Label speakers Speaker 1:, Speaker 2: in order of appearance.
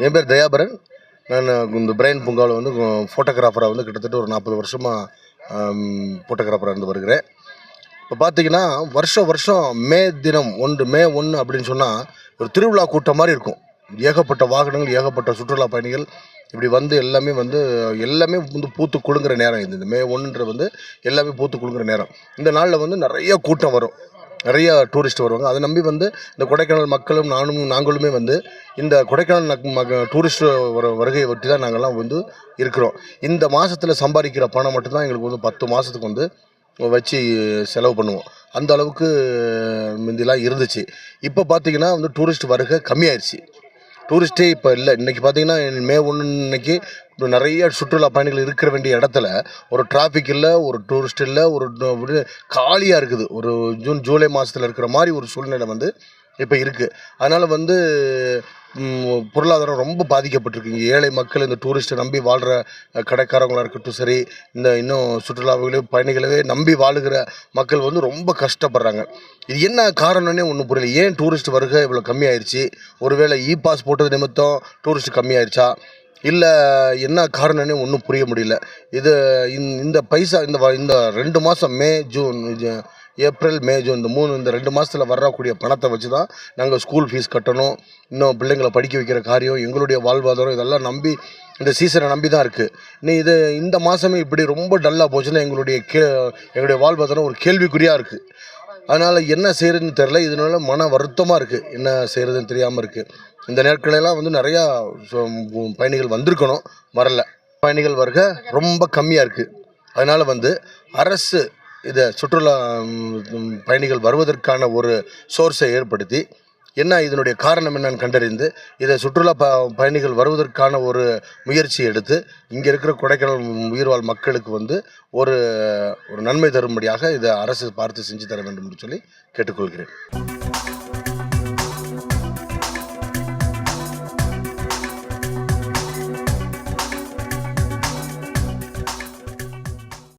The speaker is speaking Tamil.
Speaker 1: என் பேர் தயாபரன். நான் இந்த பிரைன் பூங்காவில் வந்து ஃபோட்டோகிராஃபராக வந்து கிட்டத்தட்ட ஒரு 40 வருஷமாக ஃபோட்டோகிராஃபராக இருந்து வருகிறேன். இப்போ பார்த்தீங்கன்னா வருஷம் வருஷம் மே 1 அப்படின்னு சொன்னால் ஒரு திருவிழா கூட்டம் மாதிரி இருக்கும். ஏகப்பட்ட வாகனங்கள், ஏகப்பட்ட சுற்றுலா பயணிகள் இப்படி வந்து எல்லாமே வந்து பூத்து குலுங்குற நேரம் இது. இந்த மே 1 வந்து எல்லாமே பூத்து குலுங்குற நேரம். இந்த நாளில் வந்து நிறைய கூட்டம் வரும், நிறைய டூரிஸ்ட் வருவாங்க. அதை நம்பி வந்து இந்த கொடைக்கானல் மக்களும் நாங்களுமே வந்து இந்த கொடைக்கானல் டூரிஸ்ட் வருகையை ஒட்டி தான் நாங்கள்லாம் வந்து இருக்கிறோம். இந்த மாதத்தில் சம்பாதிக்கிற பணம் மட்டும்தான் எங்களுக்கு வந்து 10 மாதத்துக்கு வந்து வச்சு செலவு பண்ணுவோம். அந்த அளவுக்கு முந்திலாம் இருந்துச்சு. இப்போ பார்த்தீங்கன்னா வந்து டூரிஸ்ட் வருகை கம்மியாயிருச்சு. டூரிஸ்ட்டே இப்போ இல்லை. இன்றைக்கி பார்த்தீங்கன்னா மே 1 இன்னைக்கு நிறைய சுற்றுலா பயணிகள் இருக்கிற வேண்டிய இடத்துல ஒரு டிராஃபிக் இல்லை, ஒரு டூரிஸ்ட் இல்லை, ஒரு காலியாக இருக்குது. ஒரு ஜூலை மாதத்தில் இருக்கிற மாதிரி ஒரு சூழ்நிலை வந்து இப்போ இருக்குது. அதனால் வந்து பொருளாதாரம் ரொம்ப பாதிக்கப்பட்டிருக்கு. இங்கே ஏழை மக்கள் இந்த டூரிஸ்ட்டை நம்பி வாழ்கிற கடைக்காரங்களாக இருக்கட்டும் சரி, இன்னும் சுற்றுலாவிலே பயணிகளவே நம்பி வாழுகிற மக்கள் வந்து ரொம்ப கஷ்டப்படுறாங்க. இது என்ன காரணம்னே ஒன்றும் புரியல. ஏன் டூரிஸ்ட் வருகை இவ்வளோ கம்மியாயிருச்சு? ஒருவேளை பாஸ் போட்டது நிமித்தம் டூரிஸ்ட் கம்மியாயிருச்சா, இல்லை என்ன காரணம்னே ஒன்றும் புரிய முடியல. இது இந்த பைசா இந்த 2 மாதம் ஏப்ரல் மே ஜூன் இந்த 2 மாதத்தில் வரக்கூடிய பணத்தை வச்சு தான் நாங்கள் ஸ்கூல் ஃபீஸ் கட்டணும், இன்னும் பிள்ளைங்களை படிக்க வைக்கிற காரியம், எங்களுடைய வாழ்வாதாரம் இதெல்லாம் நம்பி இந்த சீசனை நம்பி தான் இருக்குது. இந்த மாதமே இப்படி ரொம்ப டல்லாக போச்சுன்னா எங்களுடைய வாழ்வாதாரம் ஒரு கேள்விக்குறியாக இருக்குது. அதனால் என்ன செய்கிறதுன்னு தெரில. இதனால மன வருத்தமாக இருக்குது. என்ன செய்கிறதுன்னு தெரியாமல் இருக்குது. இந்த நாட்களெல்லாம் வந்து நிறையா பயணிகள் வந்திருக்கணும், வரல. பயணிகள் வருகை ரொம்ப கம்மியாக இருக்குது. அதனால் வந்து அரசு இதை சுற்றுலா பயணிகள் வருவதற்கான ஒரு சோர்ஸை ஏற்படுத்தி இதனுடைய காரணம் என்னன்னு கண்டறிந்து இதை சுற்றுலா பயணிகள் வருவதற்கான ஒரு முயற்சி எடுத்து இங்கே இருக்கிற கொடைக்கானல் உயிர்வாழ் மக்களுக்கு வந்து ஒரு நன்மை தரும்படியாக இதை அரசு பார்த்து செஞ்சு தர வேண்டும் என்று சொல்லி கேட்டுக்கொள்கிறேன்.